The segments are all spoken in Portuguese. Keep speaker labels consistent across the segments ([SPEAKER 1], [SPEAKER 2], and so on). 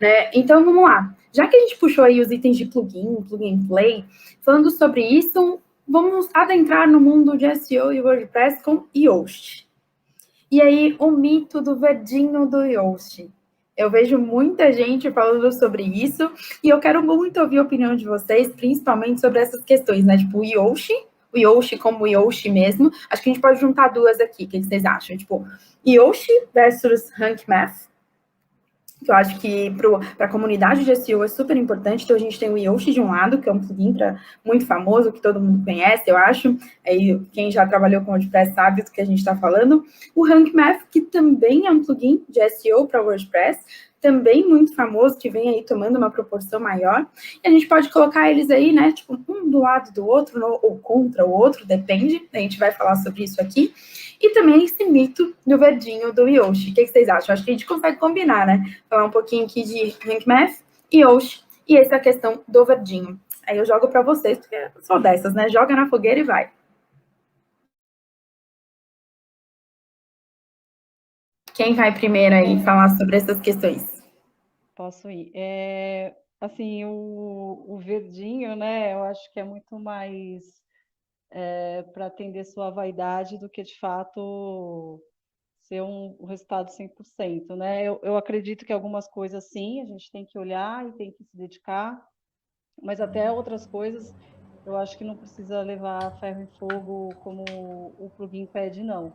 [SPEAKER 1] né? Então, vamos lá. Já que a gente puxou aí os itens de plugin, plugin play, falando sobre isso, vamos adentrar no mundo de SEO e WordPress com Yoast. E aí, o mito do verdinho do Yoast. Eu vejo muita gente falando sobre isso e eu quero muito ouvir a opinião de vocês, principalmente sobre essas questões, né? Tipo, o Yoast como o Yoast mesmo. Acho que a gente pode juntar duas aqui. O que vocês acham? Tipo, Yoast versus Rank Math, que eu acho que para a comunidade de SEO é super importante. Então, a gente tem o Yoast de um lado, que é um plugin muito famoso, que todo mundo conhece, eu acho. Aí, quem já trabalhou com WordPress sabe do que a gente está falando. O Rank Math, que também é um plugin de SEO para WordPress, também muito famoso, que vem aí tomando uma proporção maior. E a gente pode colocar eles aí, né, tipo, um do lado do outro, ou contra o outro, depende. A gente vai falar sobre isso aqui. E também esse mito do verdinho do Yoast. O que vocês acham? Acho que a gente consegue combinar, né? Falar um pouquinho aqui de Rank Math, Yoast e essa questão do verdinho. Aí eu jogo para vocês, porque eu sou dessas, né? Joga na fogueira e vai. Quem vai primeiro aí falar sobre essas questões?
[SPEAKER 2] Posso ir. Assim, o verdinho, né? Eu acho que é muito mais para atender sua vaidade do que, de fato, ser um resultado 100%, né? Eu acredito que algumas coisas, sim, a gente tem que olhar e tem que se dedicar, mas até outras coisas, eu acho que não precisa levar ferro e fogo como o plugin pede, não.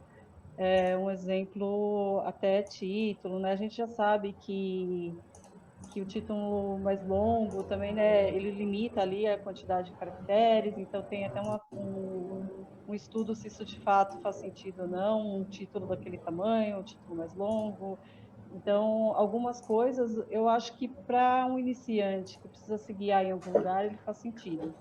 [SPEAKER 2] Um exemplo, até título, né? A gente já sabe que o título mais longo também, né, ele limita ali a quantidade de caracteres, então tem até um estudo se isso de fato faz sentido ou não, um título daquele tamanho, um título mais longo. Então, algumas coisas eu acho que para um iniciante que precisa se guiar em algum lugar, ele faz sentido.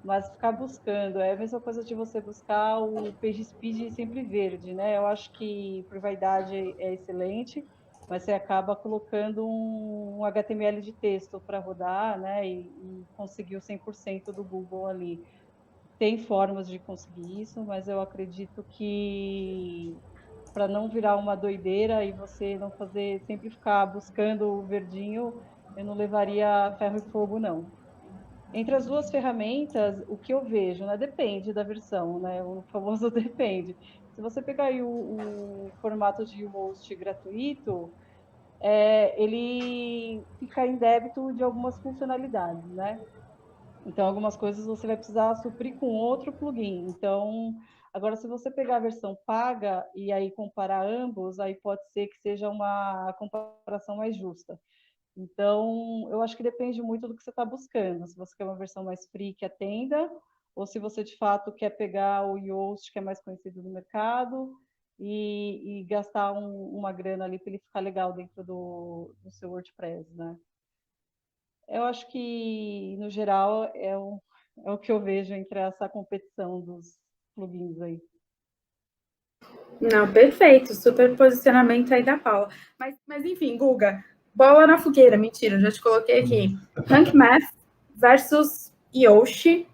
[SPEAKER 2] Mas ficar buscando, é a mesma coisa de você buscar o page speed sempre verde, né? Eu acho que por vaidade é excelente, mas você acaba colocando um HTML de texto para rodar, né? E conseguir o 100% do Google ali. Tem formas de conseguir isso, mas eu acredito que para não virar uma doideira e você não fazer, sempre ficar buscando o verdinho, eu não levaria ferro e fogo, não. Entre as duas ferramentas, o que eu vejo, né? Depende da versão, né? O famoso depende. Se você pegar aí o formato de host gratuito, ele fica em débito de algumas funcionalidades, né? Então, algumas coisas você vai precisar suprir com outro plugin. Então, agora, se você pegar a versão paga e aí comparar ambos, aí pode ser que seja uma comparação mais justa. Então, eu acho que depende muito do que você está buscando. Se você quer uma versão mais free que atenda, ou se você de fato quer pegar o Yoast, que é mais conhecido no mercado, e gastar uma grana ali para ele ficar legal dentro do seu WordPress, né? Eu acho que, no geral, é o que eu vejo entre essa competição dos plugins aí.
[SPEAKER 1] Não, perfeito. Super posicionamento aí da Paula. Mas enfim, Guga, bola na fogueira. Mentira, eu já te coloquei aqui. Rank Math versus Yoast,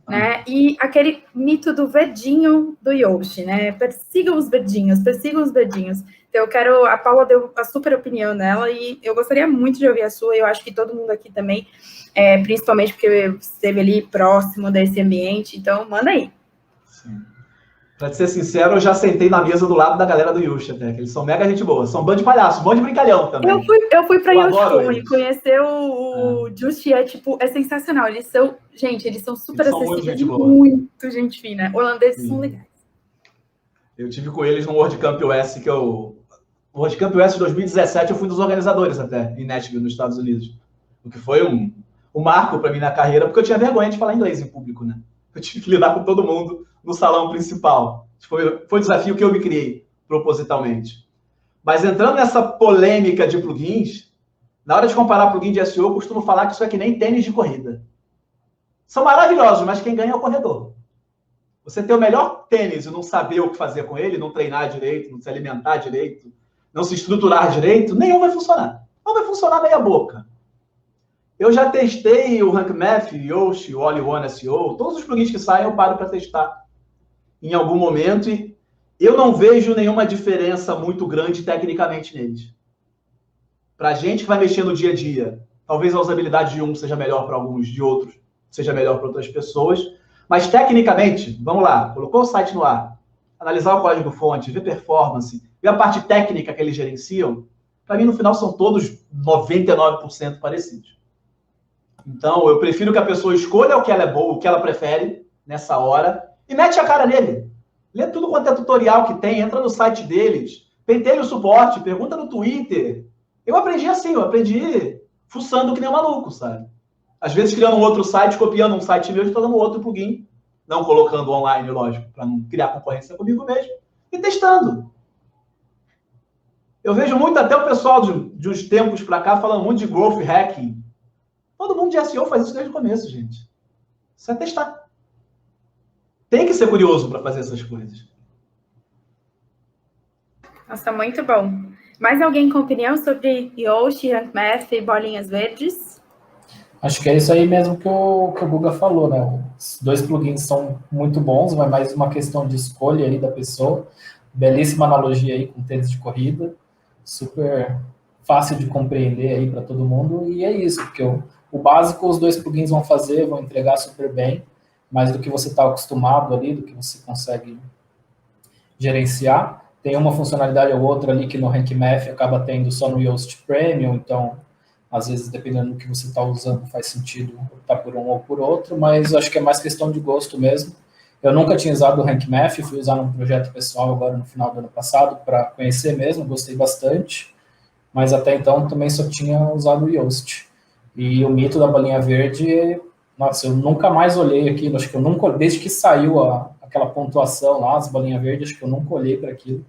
[SPEAKER 1] né? E aquele mito do verdinho do Yoast, né? Persigam os verdinhos, persigam os verdinhos. Então, a Paula deu a super opinião dela e eu gostaria muito de ouvir a sua. Eu acho que todo mundo aqui também, principalmente porque esteve ali próximo desse ambiente. Então, manda aí.
[SPEAKER 3] Sim. Pra te ser sincero, eu já sentei na mesa do lado da galera do Yush até, que eles são mega gente boa. São um bando de palhaço, um bando de brincalhão também.
[SPEAKER 1] Eu fui pra Yoshikon e
[SPEAKER 3] eles.
[SPEAKER 1] conhecer o Just é sensacional. Eles são super
[SPEAKER 3] Eles são
[SPEAKER 1] acessíveis e
[SPEAKER 3] muito gente boa.
[SPEAKER 1] muito gente fina. Holandeses são legais.
[SPEAKER 3] Eu tive com eles no World Camp US, O World Camp US de 2017 eu fui dos organizadores até, em Nashville, nos Estados Unidos. O que foi um marco para mim na carreira, porque eu tinha vergonha de falar inglês em público, né? Eu tive que lidar com todo mundo no salão principal. Foi um desafio que eu me criei, propositalmente. Mas entrando nessa polêmica de plugins, na hora de comparar plugin de SEO, eu costumo falar que isso é que nem tênis de corrida. São maravilhosos, mas quem ganha é o corredor. Você ter o melhor tênis e não saber o que fazer com ele, não treinar direito, não se alimentar direito, não se estruturar direito, nenhum vai funcionar. Não vai funcionar meia boca. Eu já testei o Rank Math, Yoast, o All One SEO, todos os plugins que saem eu paro para testar em algum momento e eu não vejo nenhuma diferença muito grande tecnicamente neles. Para a gente que vai mexer no dia a dia, talvez a usabilidade de um seja melhor para alguns, de outros seja melhor para outras pessoas. Mas, tecnicamente, vamos lá, colocou o site no ar, analisar o código-fonte, ver performance, ver a parte técnica que eles gerenciam, para mim, no final, são todos 99% parecidos. Então, eu prefiro que a pessoa escolha o que ela é boa, o que ela prefere nessa hora, e mete a cara nele. Lê tudo quanto é tutorial que tem, entra no site deles, pentelha o suporte, pergunta no Twitter. Eu aprendi assim, eu aprendi fuçando que nem um maluco, sabe? Às vezes criando um outro site, copiando um site meu e instalando outro plugin, não colocando online, lógico, para não criar concorrência comigo mesmo, e testando. Eu vejo muito até o pessoal de uns tempos para cá falando muito de growth hacking. Todo mundo de SEO faz isso desde o começo, gente. Isso é testar. Tem que ser curioso para fazer essas coisas.
[SPEAKER 1] Nossa, muito bom. Mais alguém com opinião sobre Yoast, Rank Math e bolinhas verdes?
[SPEAKER 4] Acho que é isso aí mesmo que o Guga falou, né? Os 2 plugins são muito bons, mas mais uma questão de escolha aí da pessoa. Belíssima analogia aí com tênis de corrida. Super fácil de compreender aí para todo mundo. E é isso, porque o básico os 2 plugins vão fazer, vão entregar super bem, mais do que você está acostumado ali, do que você consegue gerenciar. Tem uma funcionalidade ou outra ali que no Rank Math acaba tendo só no Yoast Premium, então, às vezes, dependendo do que você está usando, faz sentido optar por um ou por outro, mas acho que é mais questão de gosto mesmo. Eu nunca tinha usado o Rank Math, fui usar num projeto pessoal agora no final do ano passado, para conhecer mesmo, gostei bastante, mas até então também só tinha usado o Yoast. E o mito da bolinha verde, nossa, eu nunca mais olhei aquilo, acho que eu nunca, desde que saiu aquela pontuação lá, as bolinhas verdes, acho que eu nunca olhei para aquilo.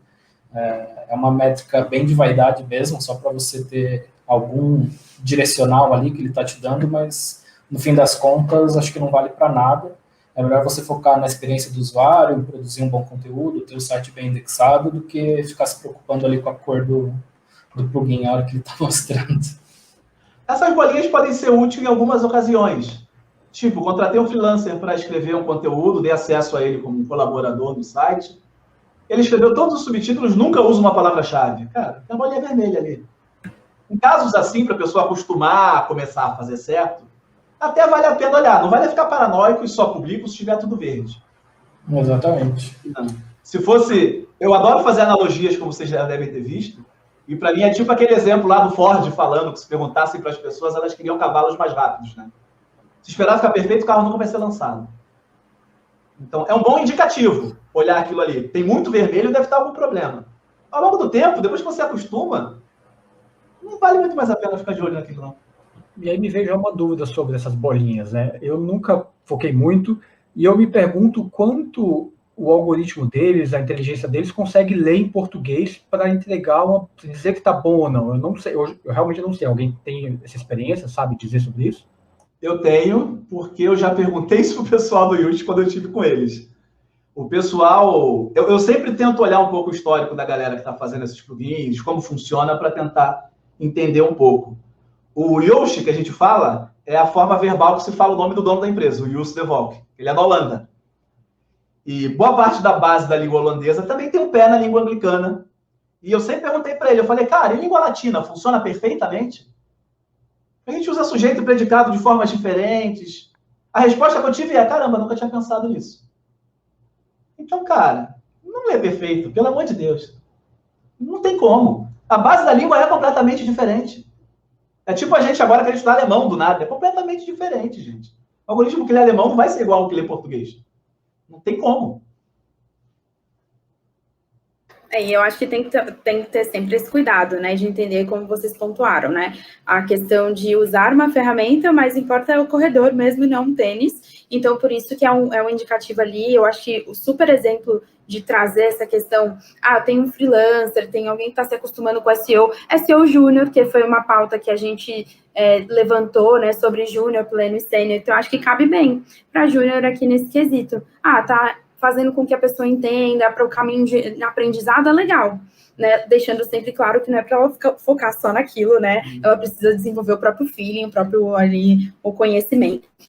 [SPEAKER 4] É uma métrica bem de vaidade mesmo, só para você ter algum direcional ali que ele está te dando, mas no fim das contas, acho que não vale para nada. É melhor você focar na experiência do usuário, produzir um bom conteúdo, ter o site bem indexado, do que ficar se preocupando ali com a cor do plugin, a hora que ele está mostrando.
[SPEAKER 3] Essas bolinhas podem ser úteis em algumas ocasiões. Tipo, contratei um freelancer para escrever um conteúdo, dei acesso a ele como colaborador do site. Ele escreveu todos os subtítulos, nunca usa uma palavra-chave. Cara, tem uma bolinha vermelha ali. Em casos assim, para a pessoa acostumar a começar a fazer certo, até vale a pena olhar. Não vale ficar paranoico e só publico se estiver tudo verde.
[SPEAKER 4] Exatamente.
[SPEAKER 3] Não. Se fosse... Eu adoro fazer analogias, como vocês já devem ter visto, e para mim é tipo aquele exemplo lá do Ford falando que se perguntassem para as pessoas, elas queriam cavalos mais rápidos, né? Se esperar ficar perfeito, o carro nunca vai ser lançado. Então, é um bom indicativo olhar aquilo ali. Tem muito vermelho, deve estar algum problema. Ao longo do tempo, depois que você acostuma, não vale muito mais a pena ficar de olho naquilo, não.
[SPEAKER 5] E aí me veio uma dúvida sobre essas bolinhas, né? Eu nunca foquei muito e eu me pergunto quanto o algoritmo deles, a inteligência deles, consegue ler em português para entregar dizer que está bom ou não. Eu não sei, eu realmente não sei. Alguém tem essa experiência, sabe dizer sobre isso?
[SPEAKER 3] Eu tenho, porque eu já perguntei isso pro pessoal do Yoast quando eu estive com eles. O pessoal... Eu sempre tento olhar um pouco o histórico da galera que está fazendo esses plugins, como funciona, para tentar entender um pouco. O Yoast, que a gente fala, é a forma verbal que se fala o nome do dono da empresa, o Joost de Valk. Ele é da Holanda. E boa parte da base da língua holandesa também tem um pé na língua anglicana. E eu sempre perguntei para ele, eu falei, cara, e língua latina funciona perfeitamente? A gente usa sujeito e predicado de formas diferentes. A resposta que eu tive é, caramba, nunca tinha pensado nisso. Então, cara, não é perfeito, pelo amor de Deus. Não tem como. A base da língua é completamente diferente. É tipo a gente agora querer estudar alemão do nada. É completamente diferente, gente. O algoritmo que lê alemão não vai ser igual ao que lê português. Não tem como.
[SPEAKER 1] E eu acho que tem que ter sempre esse cuidado, né, de entender como vocês pontuaram, né, a questão de usar uma ferramenta, mas importa é o corredor mesmo e não um tênis, então por isso que é um indicativo ali. Eu acho que o super exemplo de trazer essa questão, tem um freelancer, tem alguém que está se acostumando com SEO Júnior, que foi uma pauta que a gente levantou, né, sobre Júnior, pleno e sênior, então acho que cabe bem para Júnior aqui nesse quesito. Tá fazendo com que a pessoa entenda para o caminho de aprendizado, é legal, né? Deixando sempre claro que não é para ela focar só naquilo, né? Ela precisa desenvolver o próprio feeling, o conhecimento.